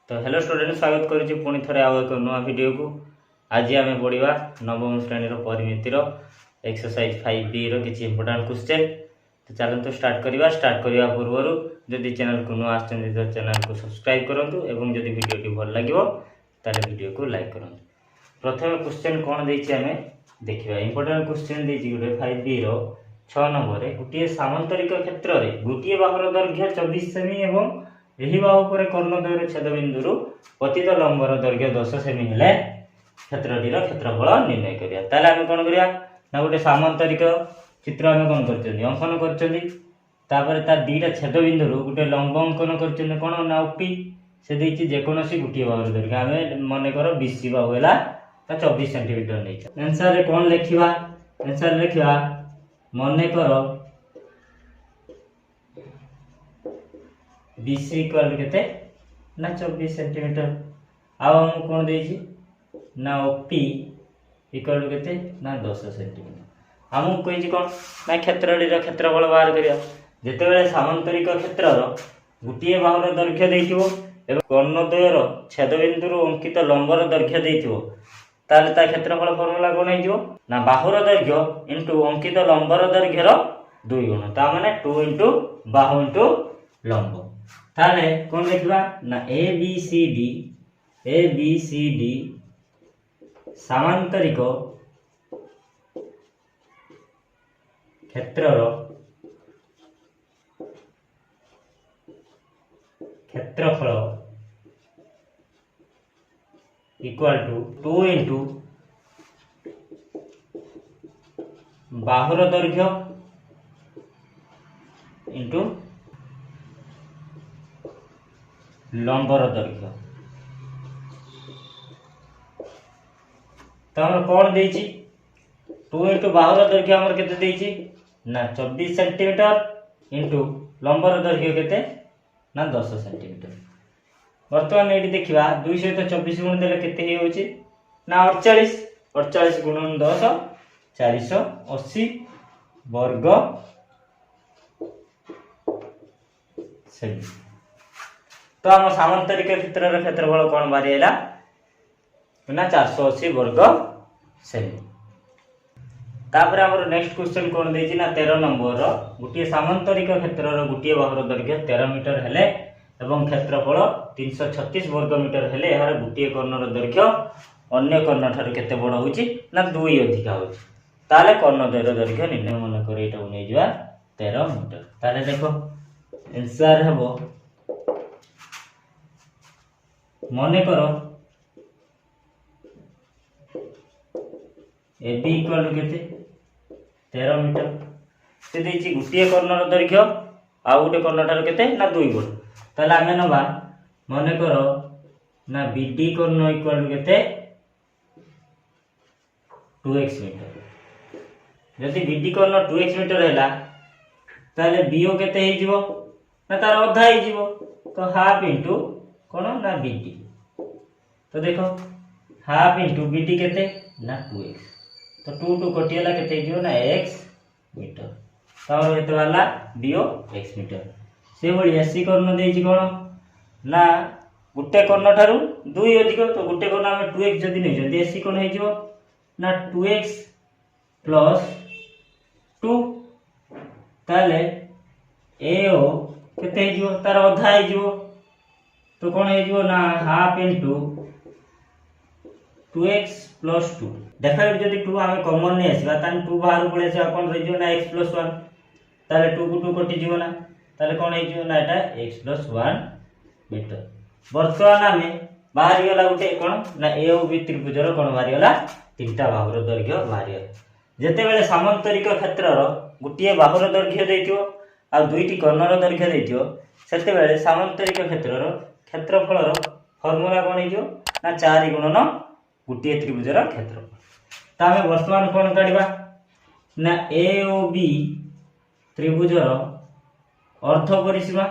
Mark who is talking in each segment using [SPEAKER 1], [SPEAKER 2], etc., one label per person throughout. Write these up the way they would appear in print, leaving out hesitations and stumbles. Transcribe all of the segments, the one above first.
[SPEAKER 1] तो hello student स्वागत करुच्ची पुणी थे आउ एक नुआ वीडियो को। आज आम पढ़ा नवम श्रेणी परिमितिर एक्सरसाइज 5B किसी इंपोर्टाट क्वेश्चन। तो चलते स्टार्ट करवा। स्टार्ट करने पूर्व जदि चैनल को नुआ आसुच्च तो चैनल को सब्सक्राइब करूँ और जदि वीडियो भल लगे ताले वीडियो को लाइक करूँ। प्रथम क्वेश्चन कौन देछि आमे देखिबा। इंपोर्टाट क्वेश्चन देछि गोटे 5B 6 नंबर गोटे सामांतरिक क्षेत्र में गोटे बाहुर दैर्घ्य 24 सेमी एवं यही बाहु पर कर्णद्वयर छेदबिंदु पतित लंबर दैर्घ्य 10 सेमी हेले क्षेत्रटीर क्षेत्रफल निर्णय करिया। ताले आमे कोन करिया ना गोटे सामांतरिक चित्र आमे कोन करचोनी अंकन करचोनी। तापर ता दुईटा छेदबिंदु गोटे लंब अंकन करचोनी कोन ना ओपी से देछि जे कोनोसी गोटे बाहुर दैर्घ्य आमे माने करो BC बाहु हैला 24 सेंटीमीटर नै। आंसर रे कोन लिखिबा। आंसर लिखिबा माने करो BC इक्वल केते ना 24 सेंटीमीटर। अब हम कोन देछि ना OP इक्वल केते ना 10 सेंटीमीटर। हम कहि कोन ना क्षेत्रटीर क्षेत्रफल बाहर करिया। जेतेबेले सामांतरिक क्षेत्रर गोटे बाहुर दैर्घ्य देइथिबो एवं कर्णद्वयर छेदबिंदु अंकित लंबर दैर्घ्य देइथिबो ताले ता क्षेत्रफल फॉर्मूला कोन हेजिवो ना बाहुर दैर्घ्य इनटू अंकित लंबर दैर्घ्यर 2 गुण ता माने 2 इनटू बाहु इनटू लंब। ताले कौन लिखा ना ए बी सी डी सामांतरिक क्षेत्रर क्षेत्रफल इक्वल टू 2 इंटू बाहुर दैर्घ्य इंटू लंबर दैर्घ्य। तो हमर कोन देछि 2 इंटू बाहुर दैर्घ्य हमर केते देछि ना 24 सेंटीमीटर इंटू लंबर दैर्घ्य केते ना 10 सेंटीमीटर। वर्तमान एठी देखिबा 2 सहित 24 गुण देले केते हे होछि ना 48 48 गुणन 10 480 वर्ग सेमी। तो आम सामांतरिक क्षेत्र क्षेत्रफल कौन बाहरी है ना 480 वर्ग सेमी। तापर हमर नेक्स्ट क्वेश्चन कौन देछि ना 13 नंबर गोटे सामांतरिक क्षेत्र गोटे बाहुर दैर्घ्य 13 मीटर हेले एवं क्षेत्रफल 336 वर्ग मीटर हेले यार गोटे कर्णर दैर्घ्य अन्य कर्ण ठार केते बड़ होछि ना 2 अधिका होछि ताले कर्णद्वयर दैर्घ्य निर्णय मन कर एटा नै जिवा 13 मीटर। ताले देखो आंसर हेबो मने करो AB इक्वल केते 13 मीटर से देछि गोटे कर्णर दैर्घ्य आ गोटे कर्ण ठार केते ना 2 गुण। ताले आमे नबा मने करो ना BD कर्ण इक्वल केते 2x मीटर। यदि BD कर्ण 2x मीटर हैला ताले BO केते हे जिवो ना तार अधा हे जिवो तो हाफ इनटू कोन ना BD। तो देखो हाफ इंटू BD केते ना 2x तो 2 टू कटियाला केते जिवो ना x मीटर तार केते वाला BO x मीटर। से बळी AC कर्ण देछि कोन ना गुटे कर्ण ठारू 2 अधिक तो गुटे कर्ण हम 2x जदी नै जदी AC कोन हे जिवो ना 2x प्लस 2 ताले AO केते हे जिवो तार अधा हे जिवो तो कौन है ना हाफ इंटू 2x प्लस 2। देखा जब 2 आम कमन नहीं आसवा 2 बाहर पड़े कौन रही ना x प्लस 1 ताले 2 को 2 कटि जीव ना ताले कौन है ना एटा x प्लस 1 मीटर। वर्तमान आम बाहरी गला गोटे कौन ना ए और बी त्रिभुजर कौन बाहरी गला तीनटा बाहुर दैर्घ्य बाहरी गला। जेतेबेले सामांतरिक क्षेत्रर गोटे बाहुर दैर्घ्य देइथियो आ दुईटी कर्णर दैर्घ्य देइथियो सेतेबेले सामांतरिक क्षेत्रर क्षेत्रफल फॉर्मूला कौन है ना 4 गुणन गोटे त्रिभुजर क्षेत्रफल। तो आम वर्तमान कौन काढ़ा ना ए और बी त्रिभुजर अर्ध परिसीमा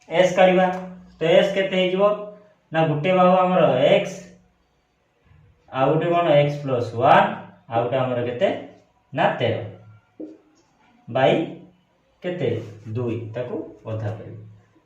[SPEAKER 1] एस काढ़ा। तो एस केते हो ना गोटे बाहु आमर x आ गोटे कौन x प्लस 1 आ गोटे आमर केते ना 13 बाई केते 2 ताकू अधा कर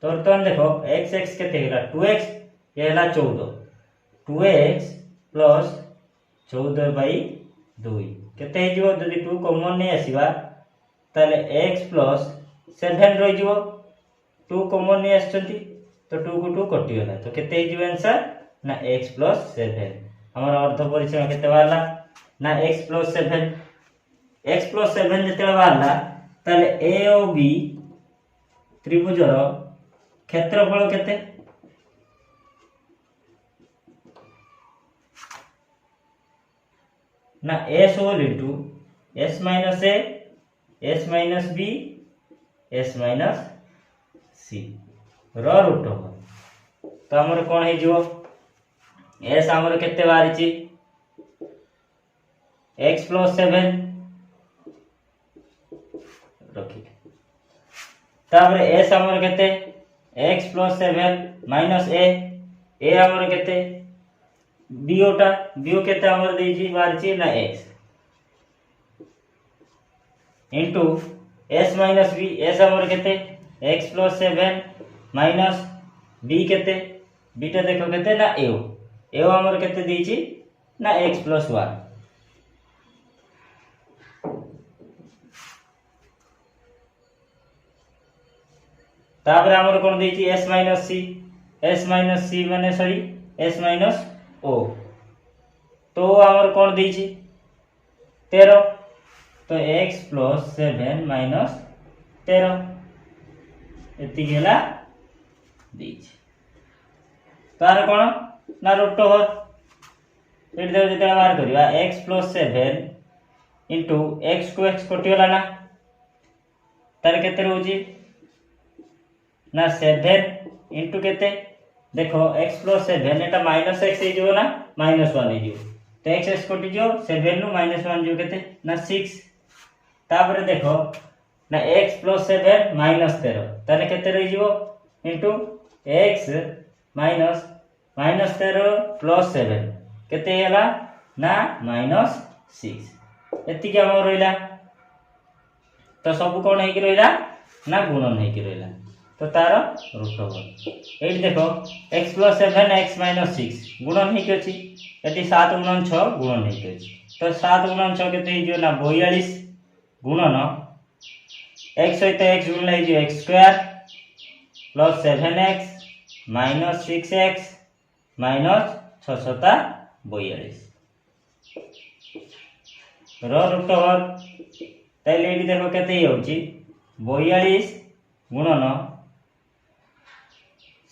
[SPEAKER 1] तो बर्तमान देखो एक्स एक्स केते हेला 2x ये हेला 14 2x प्लस 14/2 केते हे जीवो जदी 2 कॉमन नै आसीबा ताले x प्लस 7 रहि जीवो 2 कॉमन नै आछंती तो 2 को 2 कटि गला तो केते हे जीवो आंसर ना x प्लस 7 हमर अर्ध परिचय केते बारला ना x प्लस 7 x प्लस 7 जते बारला ताले a और b त्रिभुजर क्षेत्रफल केते ना s whole into s minus a s minus b s minus c रो रूट तो हमर कोन हे जीवो s हमर केते बारिची x प्लस 7 रखी तापर s हमर केते x प्लस 7 माइनस a हमर केते b ओटा b केते हमर देजी बारिची ना x into s minus b s हमर केते x प्लस 7 माइनस b केते b टा देखो केते ना a हमर केते देजी ना x प्लस 1 तापर हमर कोन देची s माइनस c माने सॉरी s माइनस o तो हमर कोन देची 13 तो x प्लस 7 माइनस 13 एति गेला देची तार कोन ना रूट ओवर एट देव जेते बाहर करिवा x प्लस 7 इनटू x को x कटि गेला ना तार केते रहउची ना 7 इनटू केते देखो x प्लस 7 एटा माइनस x हे जो ना माइनस 1 हे जो तो x x कटि जो 7 नु माइनस 1 जो केते ना 6 तापर देखो ना x प्लस 7 माइनस 13 ताने केते रहि जो इनटू x माइनस 13 प्लस 7 केते हेला ना माइनस 6 एति के हम रहिला तो सब कोन हे कि रहिला ना गुणन हे कि रहिला तो तार रूट ओवर एट देखो x प्लस 7 x माइनस 6 गुणन हे अछि एति 7 गुणन 6 गुणन हे अछि तो 7 गुणन 6 केते हे जो ना 42 गुणन x सहित x गुणन हे जो x square plus 7x minus 6x minus 6 सता 42 रो रूट ओवर ताइले एटी देखो केते हे होची 42 गुणन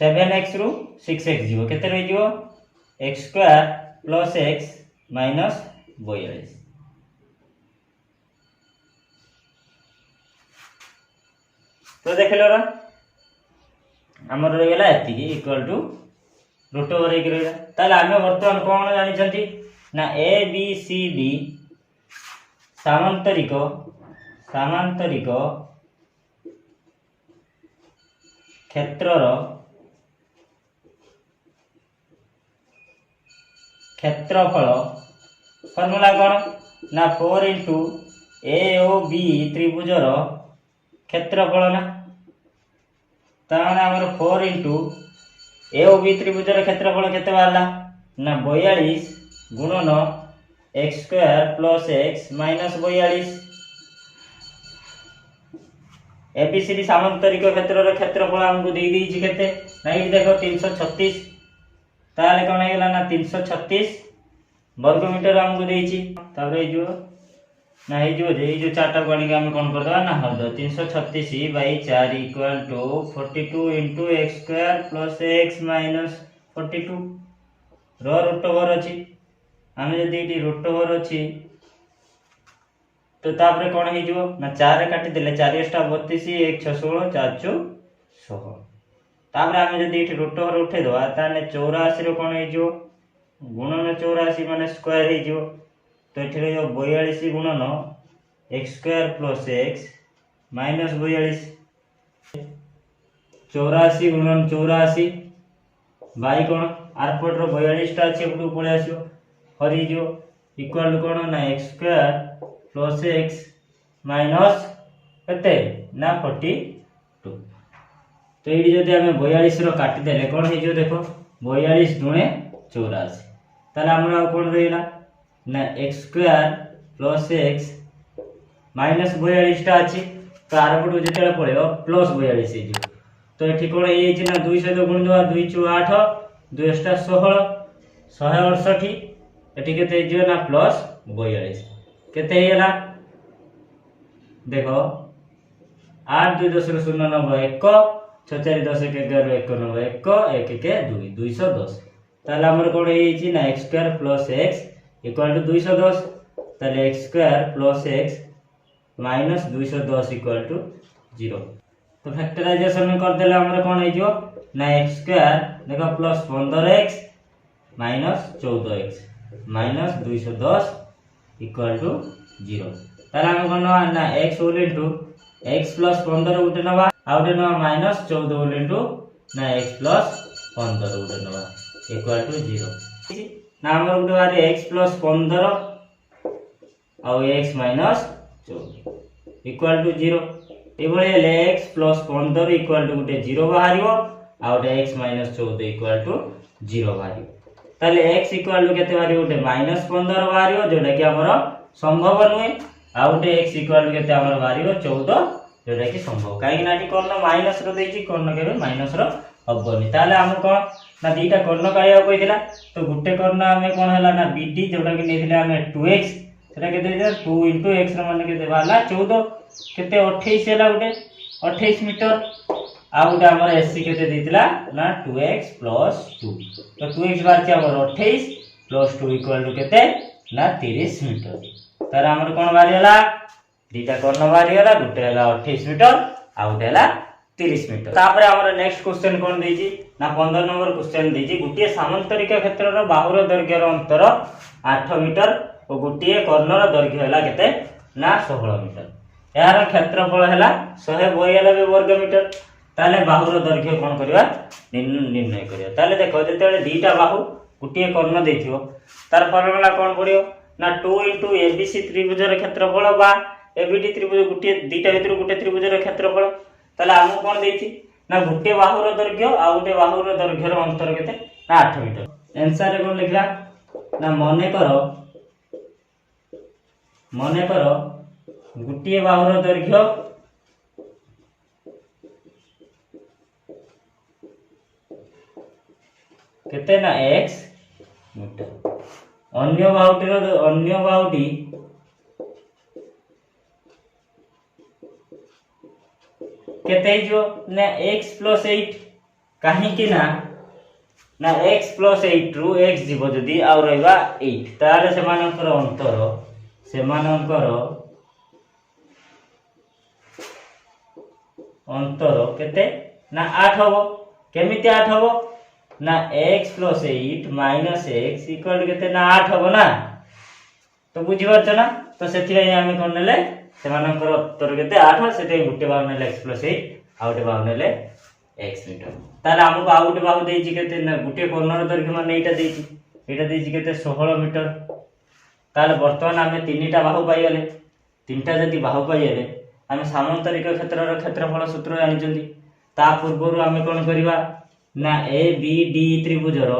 [SPEAKER 1] 7x रु 6x जीवो केते रहि जीवो x square plus x minus 42 तो देखलो रा हमर रहि गेला एति की इक्वल टू रूट ओवर एक रहिला ताले आमे वर्तमान कोन जानि छथि ना a b c d सामांतरिक क्षेत्रर क्षेत्रफल फॉर्मूला कोन ना 4 इनटू a o b त्रिभुजर क्षेत्रफल ना ताने हमर 4 इनटू a o b त्रिभुजर क्षेत्रफल केते बारला ना 42 गुणन x square plus x minus 42 ABCD सामांतरिक क्षेत्रर क्षेत्रफल हमको दे दी छी केते ना ई देखो 336 ताले कोन हेला ना 336 वर्ग मीटर हमको देई छी तारे जो ना हे जो चारटा गणी के हम कोन कर दवा ना हर 336 by 4 equal to 42 into x square plus x minus 42 रो रूट ओवर अछि हम जदी इटी रूट ओवर अछि तो तापरे कोन हे जो ना 4 रे काटी देले 4 * 32 1 6 16 4 2 16 तापरे हम जदी इटी रूट ओवर उठे दवा ताने 84 रो कोन हे जो गुणन 84 माने स्क्वायर हे जो तो एठी रे 42 गुणन x square plus x minus 42 84 गुणन 84 बाई कोन आर पट रो 42 टा अछि एपटू पळे आसियो हरि जो इक्वल कोन ना x square plus x minus कते ना 42 तो ये जदि आम 42 काटिदेले कौन हो देख 42 दुणे 84 ताले आमर कौन रहा ना x square plus x minus 42 टा अच्छी तो आरपटू जो पड़े प्लस 42 हो तो ये कौन ये ना 2 सहित गुणी देवा 2 × 8 2 × 16 168 एटी के ना प्लस 42 केते देखो 8 2 10 0 9 1 6 4 10 11 1 9 1 1 के 2 210 ताले हमर कोन हे ना x square plus x equal to 210 ताले x square plus x minus 210 equal to 0 तो फैक्टराइजेशन कर देले हमर कोन हे ना x स्क्वायर देखो plus 15x minus 14x minus 210 equal to 0 ताले हम कोन ना x whole into x plus 15 उठे नवा आउटे नवा माइनस 14 होल इनटू ना x प्लस 15 उठे नवा इक्वल टू 0 ना हमर उठे बारे x प्लस 15 और x माइनस 14 इक्वल टू 0 एबळे ले x प्लस 15 इक्वल टू उठे 0 बाहरियो आउटे x माइनस 14 इक्वल टू 0 बाहरियो ताले x इक्वल टू केते बाहरियो उठे माइनस 15 बाहरियो जोटा कि हमर संभव नुहे आउटे x इक्वल टू केते हमर बाहरियो 14 जोटा कि संभव काहे नाटी कोन माइनस रो देछि कोन केबे माइनस रो हबनी ताले हम कोन ना दीटा कोन काया कहिला तो गुटे कोन हमें कोन हला ना bd जोटा कि नेथिले हमें 2x सेटा केते दे 2 * x रो माने केते बाला 14 केते 28 हैला गुटे 28 मीटर आ गुटे हमर एससी केते देतिला ना 2x + 2 तो 2x बार छै हमर 28 + 2 इक्वल टू केते ना 30 मीटर तार हमर कोन बारी हला दीटा कोन बारी हला गुटे हला 28 मीटर आ गुटे हला 30 मीटर तापर हमर नेक्स्ट क्वेश्चन कोन देछि ना 15 नंबर क्वेश्चन देछि गुटिए सामांतरिक क्षेत्रर बाहुर दैर्घ्यर अंतर 8 मीटर और गुटिए कर्णर दैर्घ्य हला केते ना 16 मीटर यार क्षेत्रफल हला 192 वर्ग मीटर ताले बाहुर दैर्घ्य कोन करबा निर्णय करिया ताले देखो जेतेले दीटा बाहु गुटिए कर्ण देथियो तार फॉर्मूला कोन पडियो ना 2 * एबीसी त्रिभुजर क्षेत्रफल बा एबीडी त्रिभुज गुटिए दीटा भितर गुटे त्रिभुजर क्षेत्रफल ताले हम कोन देछि ना गुटे बाहुर दैर्घ्य आ गुटे बाहुर दैर्घ्यर अंतर केते ना 8 मीटर आंसर रे कोन लिखला ना मने करो गुटे बाहुर दैर्घ्य केते ना x मीटर अन्य बाहुटी केते जो ना x + 8 काहे कि ना x + 8 रु x जीव जदी आ रहबा 8 तार सेमानकर अंतर केते ना 8 हबो केमिति 8 हबो ना x + 8 - x इक्वल केते ना 8 हबो ना तो बुझि परछ ना तो सेति रे हम कोन नेले सेमानकर उत्तर केते 8 सेते गुटे बाहु नेले x + 8 आउटे बाहु नेले x मीटर ताले हमको आउटे बाहु देछि केते ना गुटे कर्णर दैर्घ्य माने एटा देछि केते 16 मीटर ताले वर्तमान हमें तीनटा बाहु पाई गले तीनटा जदी बाहु पाई गले हम सामांतरिक क्षेत्रर क्षेत्रफल सूत्र जानि जंदी ता पूर्वरु हमें कोन करबा ना ए बी डी त्रिभुजर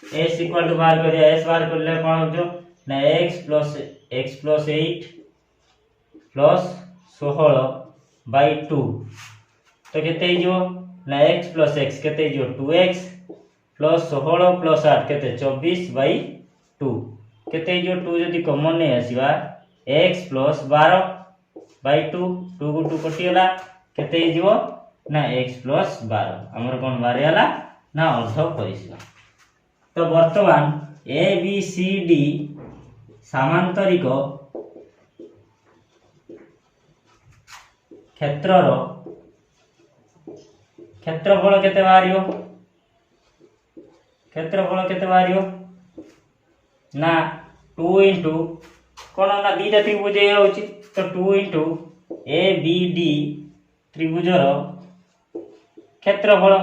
[SPEAKER 1] s इक्वल टू बाहर करिया s बाहर करले कोन हो ना x + 8 प्लस 16/2 तो केते हिजो ना x + x केते हिजो 2x प्लस 16 + 8 केते 24/2 केते हिजो 2 जदी कॉमन नै आसीबा x + 12/2 2 को 2 कटियला केते हिजो ना x + 12 हमर कोन बारे हला ना अर्ध परिसीमा तो वर्तमान a b c d सामांतरिक क्षेत्रर क्षेत्रफल केते बाहरियो ना 2 * कोन ना दीटा त्रिभुज होउची तो 2 * a b d त्रिभुजर क्षेत्रफल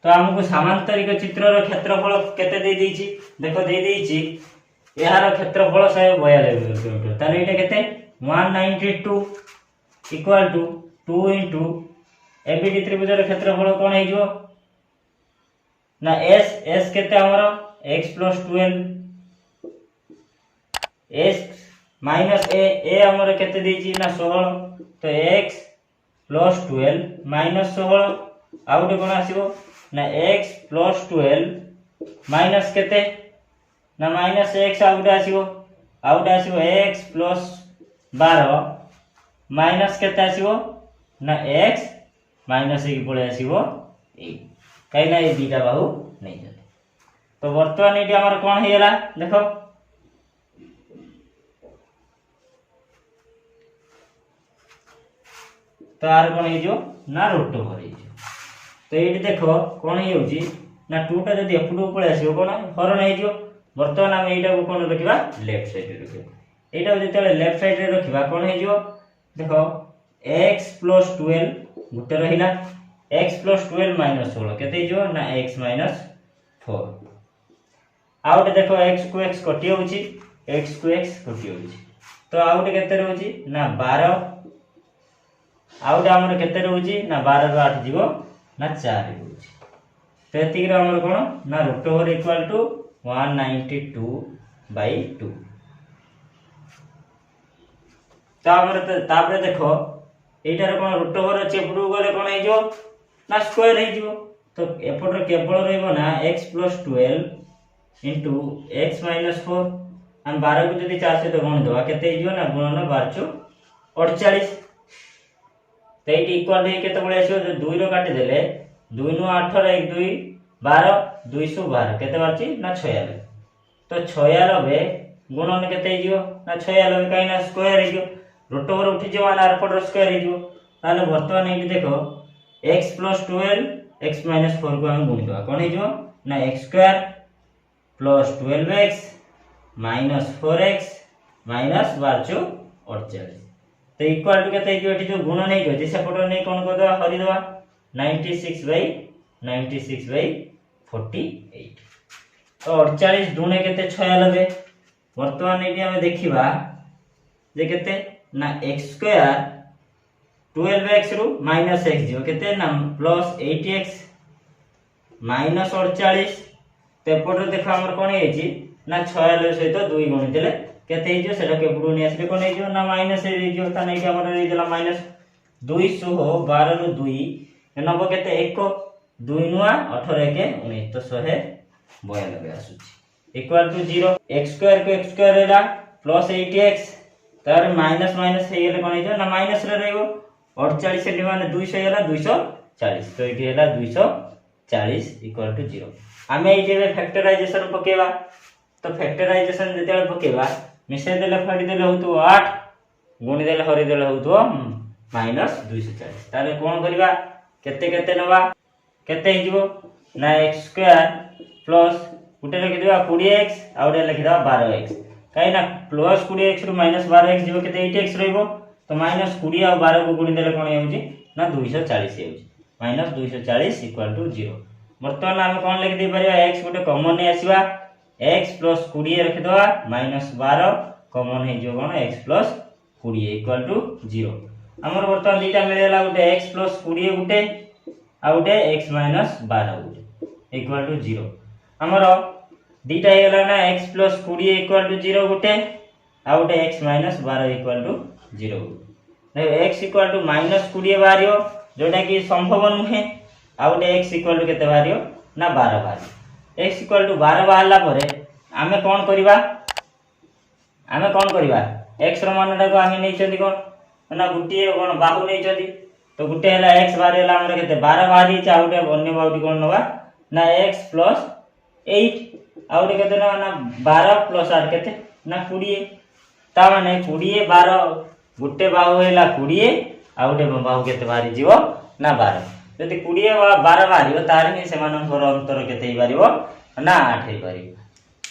[SPEAKER 1] तो हमको सामांतरिक चित्रर क्षेत्रफल केते दे देछि देखो दे देछि यार क्षेत्रफल 192 किलोमीटर ताले एटा केते 192 इक्वल टू 2 इंटू एबीडी त्रिभुजर क्षेत्रफल कोन हे जो ना एस केते हमर x + 12 s माइनस ए हमर केते देछि ना 16 तो x + 12 माइनस 16 आउट कोन आसीबो ना x + 12 माइनस केते ना माइनस x आउट आसीबो x + 12 माइनस केते आसीबो ना x माइनस 1 पळे आसीबो 8 काई ना ए दीटा बाहु नहीं जाते। तो वर्तमान एटी हमर कोन हेला देखो तो आर कोन हे जो ना रूट ओवर हे जो। तो एटी देखो कोन हे होची ना 2 टा जदी एपडू पळे आसीबो कोन हरण हे जो। वर्तमान हम एटा को कोन रखिबा लेफ्ट साइड रे रखिबा एटा जते लेफ्ट साइड रे रखिबा कोन हे जो देखो x + 12 गुटे रहिला x + 12 - 16 केते जो ना x - 4 आउट देखो x को x कटि होची x को x कटि होची तो आउट केते रहउची ना 12 आउट हमर केते रहउची ना 12 रो 8 जीवो ना 4 होची तो एतिक रे हमर कोन ना रूट ओवर इक्वल टू 192/2 तो हमर तापरे देखो एटार कोन रूट ओवर अछि एपडू गले कोन हे जो ना स्क्वायर हे जो। तो एपटर केवल रहइबो ना x + 12 इंटू x - 4 हम 12 को जदी 4 से तो गुण दवा केते हे जो ना गुणन 12 48 तो एटी इक्वल हे केते बळे आछो 2 रो काटि देले 2 नु 8 रो 1 2 12 212 केते बारची ना 96 तो 96 गुणन केते हे जो ना 96 काई ना स्क्वायर हे जो रूट ओवर उठी जो ना आरपटर स्क्वायर हे जो ताले वर्तमान एटी देखो x + 12 x - 4 को हम गुण दवा कोन हे जो ना x² + 12x - 4x - 12 48 तो इक्वल टू केते जो एटी जो गुण नै जो जे सेपटर नै कोन को दवा हरि दवा 96/48 तो 48 दुने केते 96 वर्तमान एटी हम देखिबा जे केते ना x² 12x रु -x जो केते ना +8x -48 तेपटर देखो हमर कोन हेची ना 96 सहित 2 गुणी देले केते हे जो सेटा केपडू नै आसले कोन हे जो ना माइनस हे जो ता नै के हमर रे देला -212 रु 2 नबो केते 1 2 नुआ 18 के 19 तो 192 आसुची इक्वल टू 0 x² को x² रेला +8x तार माइनस हे गेले कोन हे जो ना माइनस रे रहइबो 48 सेटी माने 200 हेला 240 तो एटी हेला 240 इक्वल टू 0 आमे एटी फैक्टराइजेशन पकेबा तो फैक्टराइजेशन जते पकेबा मिसे देले फाडी देले होतो 8 गुणी देले हरि देले होतो -240 ताले कोन करबा केते केते नबा केते हे जीवो ना x² प्लस गुटे लिखि देबा 20x आउडे लिखि देबा 12x काई ना प्लस 20x रु -12x जीवो केते 8x रहइबो तो -20 और 12 को गुणी देले कोन हेउची ना 240 हेउची -240 इक्वल टू 0 वर्तमान हम कोन लिखि दे परिया x गुटे कॉमन नै आसीबा x + 20 रखि दवा -12 कॉमन हे जो कोन x + 20 इक्वल टू 0 हमर वर्तमान दीटा मिलेला गुटे x + 20 Gute uh Gute x - 12 Gute equal to 0 हमर दीटा हेला ना x + 20 equal to 0 Gute uh Gute x - 12 equal to 0 देखो x इक्वल टू -20 बारियो जोटा कि संभव नुहे आ गुटे x इक्वल टू केते बारियो ना 12 बारियो x इक्वल टू 12 बाहला परे आमे कोन करबा x रो मानटा को आमे नै चंदी कोन ना गुटी कोन बाहु नै चंदी तो गुटे हला x बारिला हमर केते 12 बारी चा गुटे अन्य बाउटी कोन नबा ना x + 8 आउटे केते ना 12 + 8 केते ना 20 ता माने 20 12 गुटे बाहु हेला 20 आ गुटे बाहु केते बारी जीवो ना 12 जति 20 12 बारियो तार ही सेमानन अंतर केते ही बारियो ना 8 ही बारियो